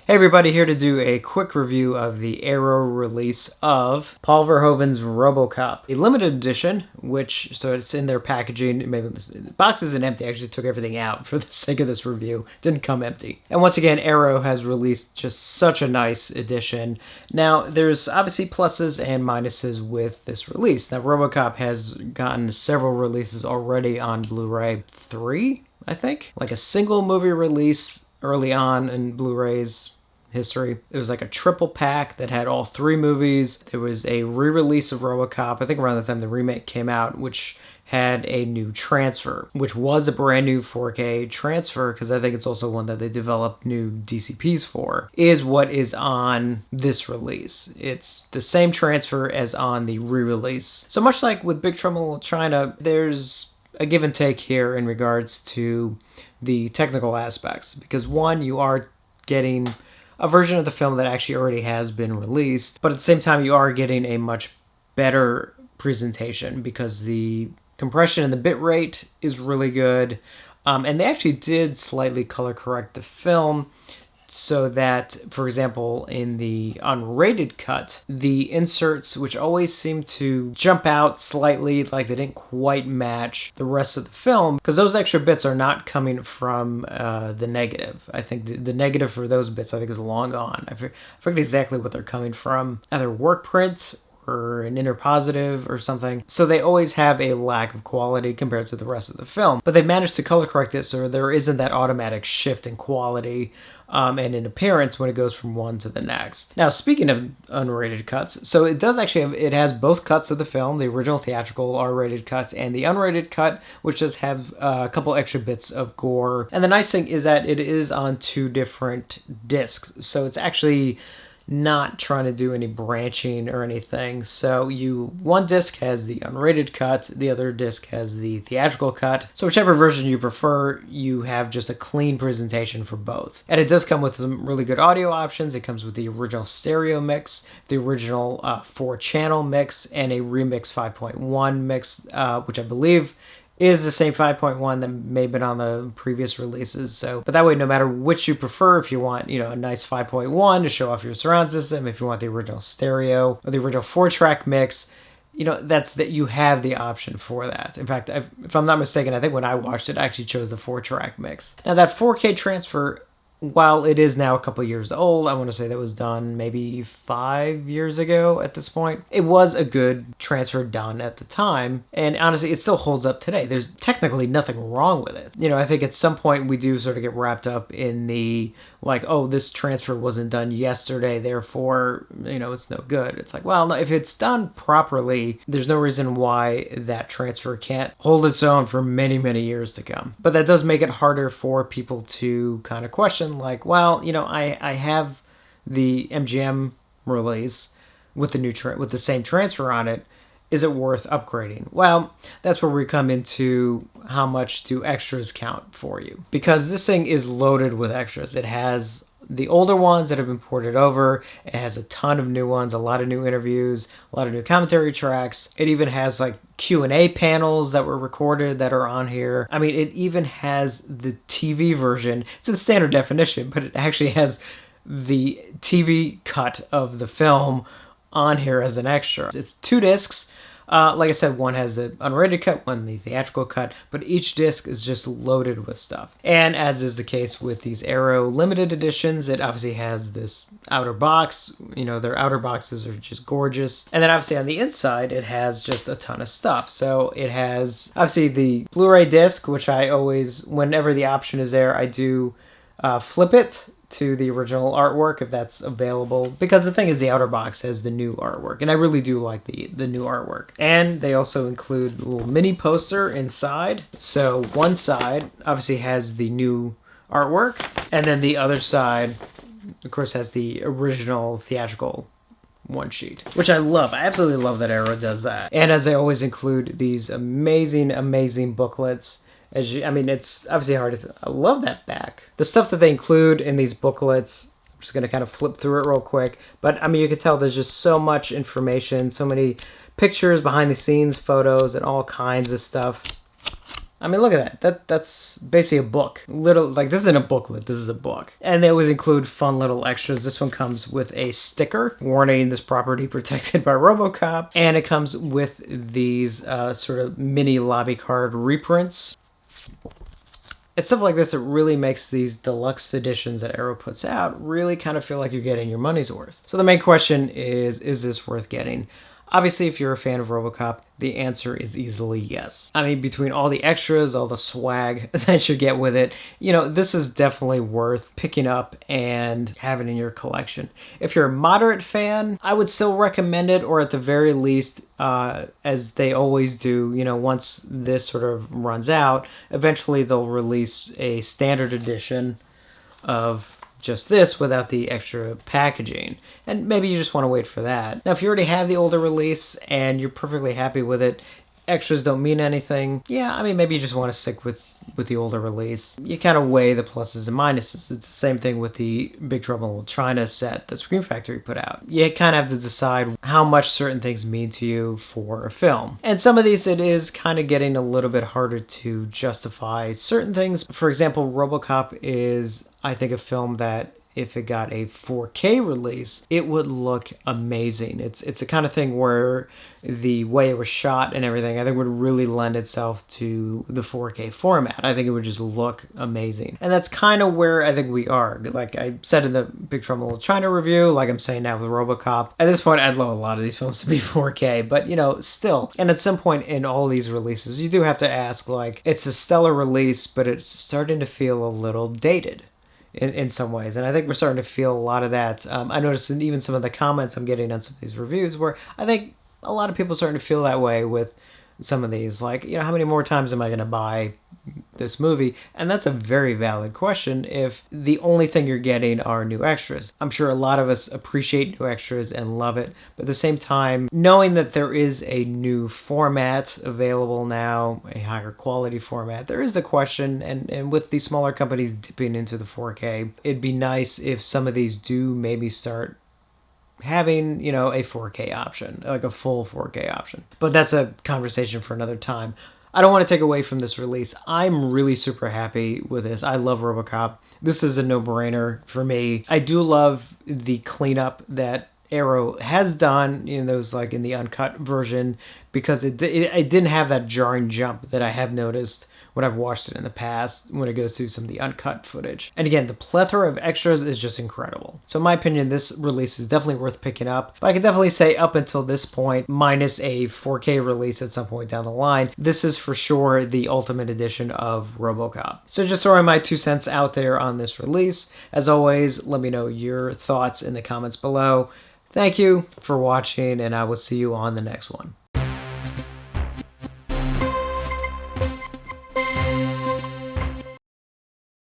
Hey everybody, here to do a quick review of the Arrow release of Paul Verhoeven's Robocop, a limited edition, so it's in their packaging. Maybe the box isn't empty. I actually took everything out for the sake of this review. Didn't come empty. And once again, Arrow has released just such a nice edition. Now, there's obviously pluses and minuses with this release. Now, Robocop has gotten several releases already on Blu-ray, 3, I think? Like a single movie release early on in Blu-ray's history. It was like a triple pack that had all 3 movies. There was a re-release of Robocop, I think around the time the remake came out, which had a new transfer, which was a brand new 4K transfer, because I think it's also one that they developed new DCPs for, is what is on this release. It's the same transfer as on the re-release. So much like with Big Trouble in Little China, there's a give and take here in regards to the technical aspects, because one, you are getting a version of the film that actually already has been released, but at the same time you are getting a much better presentation because the compression and the bit rate is really good, and they actually did slightly color correct the film so that, for example, in the unrated cut, the inserts, which always seem to jump out slightly, like they didn't quite match the rest of the film, because those extra bits are not coming from the negative. I think the negative for those bits, I think, is long gone. I forget exactly what they're coming from, either work print or an inner positive or something. So they always have a lack of quality compared to the rest of the film. But they managed to color correct it so there isn't that automatic shift in quality and in appearance when it goes from one to the next. Now, speaking of unrated cuts, so it does actually it has both cuts of the film, the original theatrical R-rated cut and the unrated cut, which does have a couple extra bits of gore. And the nice thing is that it is on 2 different discs. So it's actually not trying to do any branching or anything. So one disc has the unrated cut, the other disc has the theatrical cut. So whichever version you prefer, you have just a clean presentation for both. And it does come with some really good audio options. It comes with the original stereo mix, the original 4-channel mix, and a remix 5.1 mix, which I believe is the same 5.1 that may have been on the previous releases. So, but that way, no matter which you prefer, if you want, a nice 5.1 to show off your surround system, if you want the original stereo or the original 4-track mix, that you have the option for that. In fact, if I'm not mistaken, I think when I watched it, I actually chose the 4-track mix. Now that 4K transfer, while it is now a couple years old, I want to say that was done maybe 5 years ago at this point. It was a good transfer done at the time, and honestly, it still holds up today. There's technically nothing wrong with it. I think at some point we do sort of get wrapped up in the, like, oh, this transfer wasn't done yesterday, therefore, it's no good. It's like, well, no, if it's done properly, there's no reason why that transfer can't hold its own for many, many years to come. But that does make it harder for people to kind of question, like, well, I have the MGM release with the with the same transfer on it. Is it worth upgrading? Well, that's where we come into how much do extras count for you, because this thing is loaded with extras. It has the older ones that have been ported over. It has a ton of new ones, a lot of new interviews, a lot of new commentary tracks. It even has like Q&A panels that were recorded that are on here. I mean, it even has the TV version. It's in standard definition, but it actually has the TV cut of the film on here as an extra. It's 2 discs. Like I said, one has the unrated cut, one the theatrical cut, but each disc is just loaded with stuff. And as is the case with these Arrow limited editions, it obviously has this outer box. Their outer boxes are just gorgeous. And then obviously on the inside, it has just a ton of stuff. So it has obviously the Blu-ray disc, which I always, whenever the option is there, I do flip it to the original artwork if that's available, because the thing is the outer box has the new artwork, and I really do like the new artwork. And they also include a little mini poster inside. So one side obviously has the new artwork, and then the other side of course has the original theatrical one sheet, which I love. I absolutely love that Arrow does that. And as they always include these amazing booklets. It's obviously hard to... I love that back. The stuff that they include in these booklets, I'm just going to kind of flip through it real quick. But, you can tell there's just so much information, so many pictures, behind the scenes photos, and all kinds of stuff. I mean, look at that. That's basically a book. Little like this isn't a booklet. This is a book, and they always include fun little extras. This one comes with a sticker warning this property protected by Robocop, and it comes with these sort of mini lobby card reprints. It's stuff like this that really makes these deluxe editions that Arrow puts out really kind of feel like you're getting your money's worth. So the main question is this worth getting? Obviously, if you're a fan of Robocop, the answer is easily yes. I mean, between all the extras, all the swag that you get with it, this is definitely worth picking up and having in your collection. If you're a moderate fan, I would still recommend it, or at the very least, as they always do, once this sort of runs out, eventually they'll release a standard edition of just this without the extra packaging, and maybe you just want to wait for that. Now, if you already have the older release and you're perfectly happy with it, extras don't mean anything. Yeah, I mean, maybe you just want to stick with the older release. You kind of weigh the pluses and minuses. It's the same thing with the Big Trouble in Little China set that Scream Factory put out. You kind of have to decide how much certain things mean to you for a film. And some of these, it is kind of getting a little bit harder to justify certain things. For example, Robocop is, I think, a film that if it got a 4K release, it would look amazing. It's the kind of thing where the way it was shot and everything, I think would really lend itself to the 4K format. I think it would just look amazing. And that's kind of where I think we are. Like I said in the Big Trouble in Little China review, like I'm saying now with Robocop, at this point I'd love a lot of these films to be 4K, but still. And at some point in all these releases, you do have to ask, like, it's a stellar release, but it's starting to feel a little dated. In some ways, and I think we're starting to feel a lot of that. I noticed in even some of the comments I'm getting on some of these reviews where I think a lot of people are starting to feel that way with some of these. Like, how many more times am I going to buy this movie? And that's a very valid question if the only thing you're getting are new extras. I'm sure a lot of us appreciate new extras and love it, but at the same time, knowing that there is a new format available now, a higher quality format, there is a question, and with these smaller companies dipping into the 4K, it'd be nice if some of these do maybe start having, a 4K option, like a full 4K option. But that's a conversation for another time. I don't want to take away from this release. I'm really super happy with this. I love Robocop. This is a no-brainer for me. I do love the cleanup that Arrow has done, those like in the uncut version, because it didn't have that jarring jump that I have noticed when I've watched it in the past when it goes through some of the uncut footage. And again, the plethora of extras is just incredible. So in my opinion, this release is definitely worth picking up. But I can definitely say up until this point, minus a 4K release at some point down the line, this is for sure the ultimate edition of Robocop. So just throwing my 2 cents out there on this release. As always, let me know your thoughts in the comments below. Thank you for watching, and I will see you on the next one.